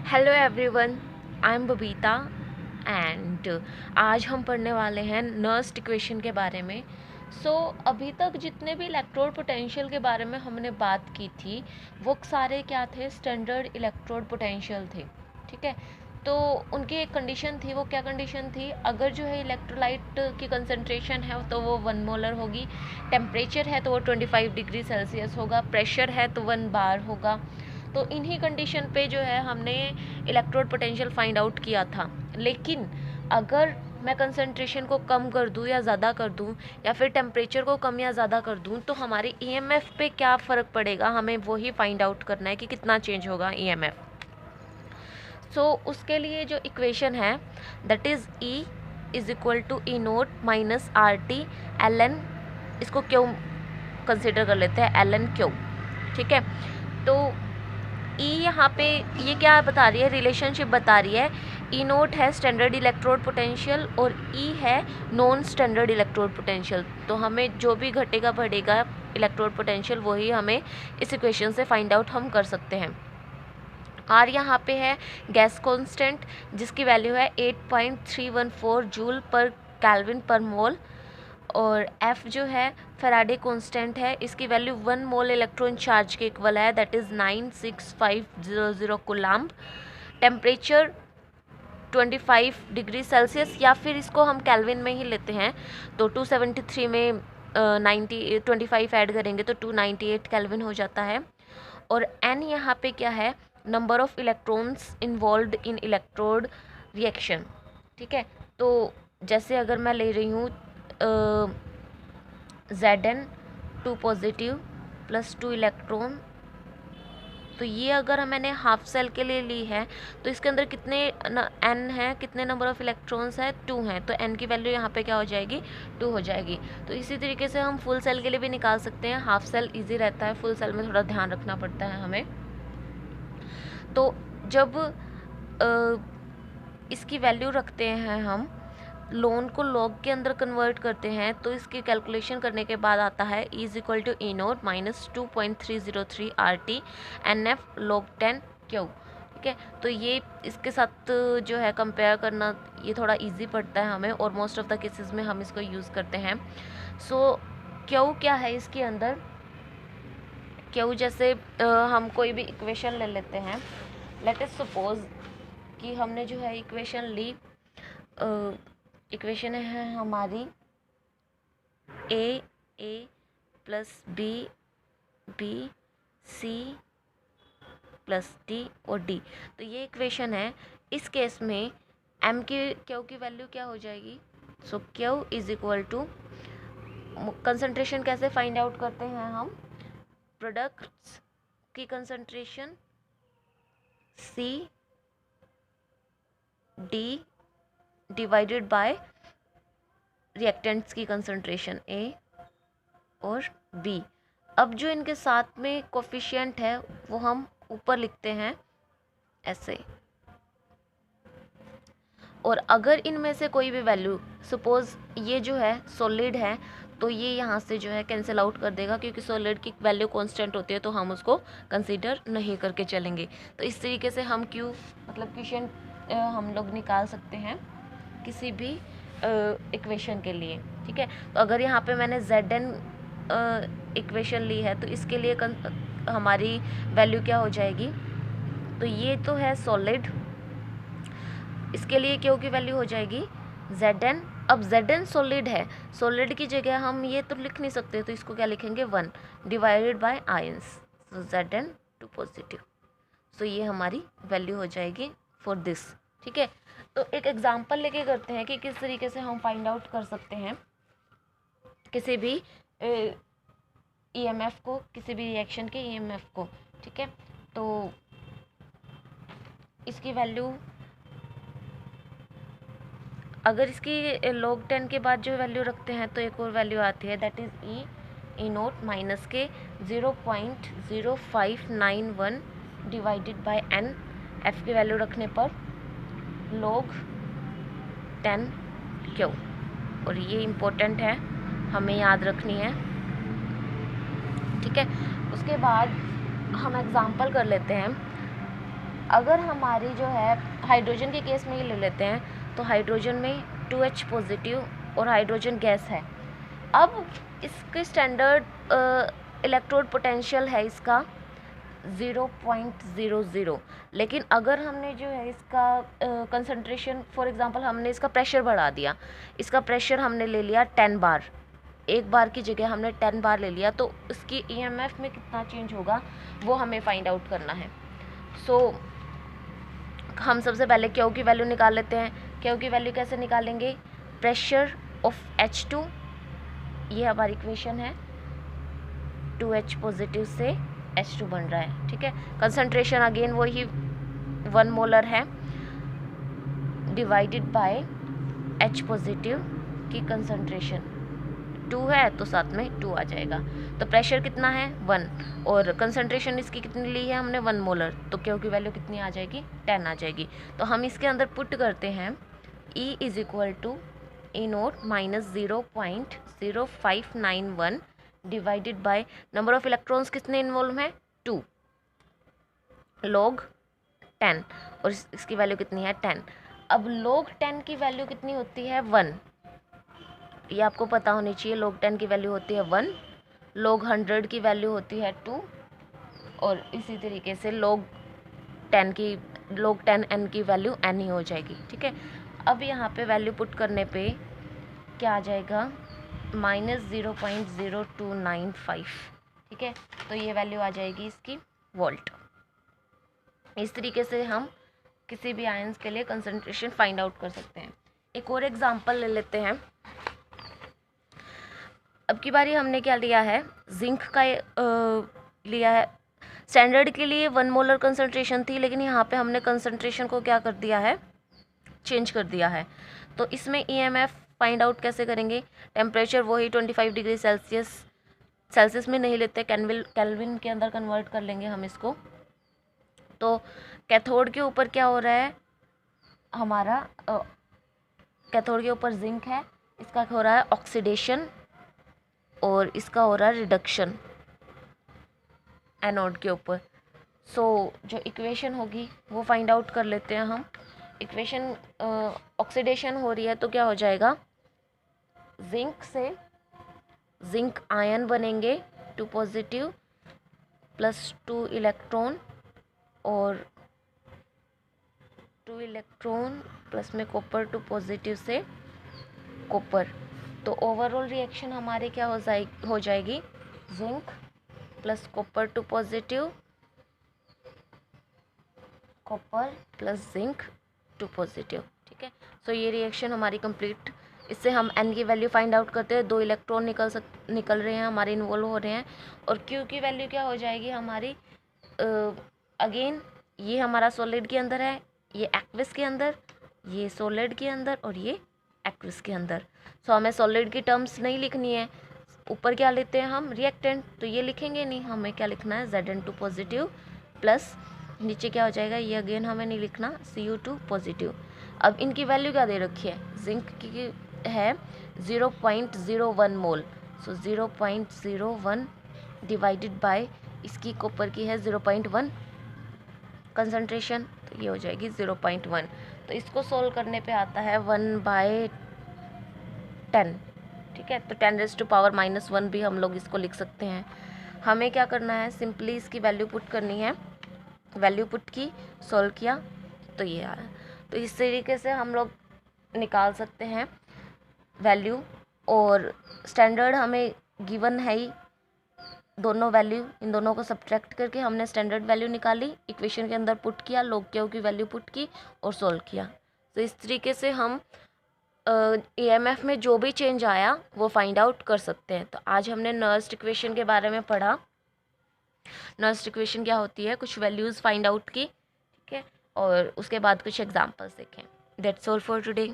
Hello everyone, I am Babita and आज हम पढ़ने वाले हैं नर्स्ड इक्वेशन के बारे में। अभी तक जितने भी इलेक्ट्रोड पोटेंशियल के बारे में हमने बात की थी वो सारे क्या थे, स्टैंडर्ड इलेक्ट्रोड पोटेंशियल थे। ठीक है, तो उनकी एक कंडीशन थी। वो क्या कंडीशन थी? अगर जो है इलेक्ट्रोलाइट की कंसंट्रेशन है तो वो 1 मोलर होगी, टेम्परेचर है तो वो 25 डिग्री सेल्सियस होगा, प्रेशर है तो 1 बार होगा। तो इन्हीं कंडीशन पे जो है हमने इलेक्ट्रोड पोटेंशियल फाइंड आउट किया था। लेकिन अगर मैं कंसंट्रेशन को कम कर दूं या ज़्यादा कर दूं, या फिर टेम्परेचर को कम या ज़्यादा कर दूं, तो हमारी ईएमएफ पे क्या फ़र्क पड़ेगा, हमें वही फाइंड आउट करना है कि कितना चेंज होगा ईएमएफ। उसके लिए जो इक्वेशन है that is E is equal to E naught minus R T L N, इसको क्यों कंसिडर कर लेते हैं, एल एन क्यों। ठीक है, तो ई यहाँ पे ये क्या बता रही है, रिलेशनशिप बता रही है। ई नोट है स्टैंडर्ड इलेक्ट्रोड पोटेंशियल और ई है नॉन स्टैंडर्ड इलेक्ट्रोड पोटेंशियल। तो हमें जो भी घटेगा बढ़ेगा इलेक्ट्रोड पोटेंशियल वही हमें इस इक्वेशन से फाइंड आउट हम कर सकते हैं। आर यहाँ पे है गैस कांस्टेंट जिसकी वैल्यू है 8.314 जूल पर केल्विन पर मोल, और F जो है फैराडे कांस्टेंट है, इसकी वैल्यू 1 मोल इलेक्ट्रॉन चार्ज के इक्वल है, that is 96500 coulomb. Temperature 25 degree Celsius, या फिर इसको हम केल्विन में ही लेते हैं तो 273 में 25 ऐड करेंगे तो 298 केल्विन हो जाता है। और N यहाँ पे क्या है, number of electrons involved in electrode reaction. ठीक है, तो जैसे अगर मैं ले रही हूँ Zn 2 पॉजिटिव प्लस 2 इलेक्ट्रॉन, तो ये अगर मैंने हाफ सेल के लिए ली है तो इसके अंदर कितने n है, कितने नंबर ऑफ इलेक्ट्रॉन्स है, 2 हैं, तो n की वैल्यू यहाँ पे क्या हो जाएगी, 2 हो जाएगी। तो इसी तरीके से हम फुल सेल के लिए भी निकाल सकते हैं। हाफ सेल इजी रहता है, फुल सेल में थोड़ा ध्यान रखना पड़ता है हमें। तो जब इसकी वैल्यू रखते हैं, हम लोन को लॉग के अंदर कन्वर्ट करते हैं, तो इसकी कैलकुलेशन करने के बाद आता है E is equal to E naught minus 2.303 R T N F log 10 Q. ठीक है, तो ये इसके साथ जो है कंपेयर करना ये थोड़ा इजी पड़ता है हमें, और मोस्ट ऑफ द केसेस में हम इसको यूज़ करते हैं। क्यू क्या है इसके अंदर, क्यू जैसे हम कोई भी इक्वेशन ले लेते हैं। लेट अस सपोज कि हमने जो है इक्वेशन ली, इक्वेशन है हमारी A plus B C plus D और डी, तो ये इक्वेशन है। इस केस में एम की क्यू की वैल्यू क्या हो जाएगी, so Q is equal to, concentration कैसे फाइंड आउट करते हैं हम, प्रोडक्ट्स की concentration C D divided by reactants की कंसंट्रेशन ए और बी। अब जो इनके साथ में कोफिशिएंट है वो हम ऊपर लिखते हैं ऐसे, और अगर इनमें से कोई भी वैल्यू, सपोज ये जो है सॉलिड है, तो ये यहाँ से जो है कैंसिल आउट कर देगा, क्योंकि सॉलिड की वैल्यू कांस्टेंट होती है तो हम उसको कंसीडर नहीं करके चलेंगे। तो इस तरीके से हम क्यू मतलब क्वेश्चन हम लोग निकाल सकते हैं किसी भी इक्वेशन के लिए। ठीक है, तो अगर यहाँ पे मैंने Zn इक्वेशन ली है तो इसके लिए हमारी वैल्यू क्या हो जाएगी, तो ये तो है सॉलिड, इसके लिए क्यू की वैल्यू हो जाएगी Zn। अब Zn सॉलिड है, सॉलिड की जगह हम ये तो लिख नहीं सकते, तो इसको क्या लिखेंगे, 1 डिवाइडेड बाय आयंस, तो Zn 2 पॉजिटिव। सो ये हमारी वैल्यू हो जाएगी फॉर दिस। ठीक है, तो एक एग्जांपल लेके करते हैं कि किस तरीके से हम फाइंड आउट कर सकते हैं किसी भी ईएमएफ को, किसी भी रिएक्शन के ईएमएफ को। ठीक है, तो इसकी वैल्यू, अगर इसकी लॉग 10 के बाद जो वैल्यू रखते हैं तो एक और वैल्यू आती है, that is E naught minus के 0.0591 डिवाइडेड बाय एन। एफ की वैल्यू रखने पर log 10 क्यू, और ये इम्पोर्टेंट है, हमें याद रखनी है। ठीक है, उसके बाद हम एग्जांपल कर लेते हैं। अगर हमारी जो है हाइड्रोजन के केस में ये ले लेते हैं तो हाइड्रोजन में 2H पॉजिटिव और हाइड्रोजन गैस है। अब इसके स्टैंडर्ड इलेक्ट्रोड पोटेंशियल है इसका 0.00, लेकिन अगर हमने जो है इसका कंसंट्रेशन फॉर एग्जांपल हमने इसका प्रेशर बढ़ा दिया, इसका प्रेशर हमने ले लिया 10 बार, एक बार की जगह हमने 10 बार ले लिया, तो इसकी EMF में कितना चेंज होगा वो हमें फाइंड आउट करना है। सो हम सबसे पहले क्यू की वैल्यू निकाल लेते हैं। क्यू की वैल्यू कैसे निकालेंगे? प्रेशर ऑफ H2, ये हमारी इक्वेशन है, 2H पॉजिटिव से H2 बन रहा है, ठीक है। कंसंट्रेशन अगेन वही 1 मोलर है डिवाइडेड बाय H पॉजिटिव की कंसंट्रेशन 2 है तो साथ में 2 आ जाएगा। तो प्रेशर कितना है 1 और कंसंट्रेशन इसकी कितनी ली है हमने 1 मोलर, तो क्यू की वैल्यू कितनी आ जाएगी 10 आ जाएगी। तो हम इसके अंदर पुट करते हैं E is equal to E0 minus 0.0591 divided by number of electrons कितने इन्वॉल्व हैं 2 log 10 और इसकी वैल्यू कितनी है 10। अब log 10 की वैल्यू कितनी होती है 1, ये आपको पता होनी चाहिए। log 10 की वैल्यू होती है 1, log 100 की वैल्यू होती है 2 और इसी तरीके से log 10 n की वैल्यू n ही हो जाएगी, ठीक है। अब यहाँ पे वैल्यू पुट करने पे क्या आ जाएगा -0.0295, ठीक है। तो ये वैल्यू आ जाएगी इसकी वोल्ट। इस तरीके से हम किसी भी आयंस के लिए कंसंट्रेशन फाइंड आउट कर सकते हैं। एक और एग्जांपल ले लेते हैं। अब की बारी हमने क्या लिया है, जिंक का लिया है। स्टैंडर्ड के लिए 1 मोलर कंसंट्रेशन थी, लेकिन यहाँ पे हमने कंसंट्रेशन को क्या कर दिया है, चेंज कर दिया है। तो इसमें EMF फाइंड आउट कैसे करेंगे? टेम्परेचर वही 25 डिग्री सेल्सियस में नहीं लेते, केल्विन के अंदर कन्वर्ट कर लेंगे हम इसको। तो कैथोड के ऊपर क्या हो रहा है हमारा, कैथोड के ऊपर जिंक है, इसका हो रहा है ऑक्सीडेशन और इसका हो रहा है रिडक्शन एनोड के ऊपर। सो जो इक्वेशन होगी वो फाइंड आउट कर लेते हैं हम। इक्वेशन ऑक्सीडेशन हो रही है तो क्या हो जाएगा, जिंक से जिंक आयन बनेंगे 2 पॉजिटिव प्लस 2 इलेक्ट्रॉन और 2 इलेक्ट्रॉन प्लस में कॉपर 2 पॉजिटिव से कॉपर। तो ओवरऑल रिएक्शन हमारे क्या हो जाएगी, zinc plus copper 2 positive, copper plus zinc 2 positive, ठीक है। सो ये रिएक्शन हमारी कंप्लीट। इससे हम n की वैल्यू फाइंड आउट करते हैं, 2 इलेक्ट्रॉन निकल रहे हैं हमारे, इन्वॉल्व हो रहे हैं। और Q की वैल्यू क्या हो जाएगी हमारी, अगेन ये हमारा सॉलिड के अंदर है, ये एक्विस के अंदर, ये सॉलिड के अंदर और ये एक्विस के अंदर। सो हमें सॉलिड की टर्म्स नहीं लिखनी है, ऊपर क्या लेते हैं हम रिएक्टेंट, तो ये लिखेंगे नहीं, हमें क्या लिखना है Zn2 पॉजिटिव प्लस नीचे क्या हो जाएगा, ये अगेन हमें नहीं लिखना Cu2 पॉजिटिव। अब इनकी वैल्यू क्या दे रखी है, जिंक की है 0.01 मोल, सो 0.01 डिवाइडेड बाय इसकी कॉपर की है 0.1 कंसंट्रेशन, तो ये हो जाएगी 0.1। तो इसको सोल्व करने पे आता है 1/10, ठीक है। तो 10⁻⁻1 भी हम लोग इसको लिख सकते हैं। हमें क्या करना है, सिंपली इसकी वैल्यू पुट करनी है, वैल्यू पुट की, सोल्व किया तो ये आ रहा है। तो इस तरीके से हम लोग निकाल सकते हैं वैल्यू। और स्टैंडर्ड हमें गिवन है ही, दोनों वैल्यू, इन दोनों को सब्ट्रैक्ट करके हमने स्टैंडर्ड वैल्यू निकाली, इक्वेशन के अंदर पुट किया, log Q की वैल्यू पुट की और सोल्व किया। तो इस तरीके से हम EMF में जो भी चेंज आया वो फाइंड आउट कर सकते हैं। तो आज हमने नर्स्ड इक्वेशन के बारे में पढ़ा। नर्स्ड इक्वेशन क्या होती है, कुछ वैल्यूज़ फाइंड आउट की, ठीक है, और उसके बाद कुछ एग्जांपल्स देखें। That's all for today.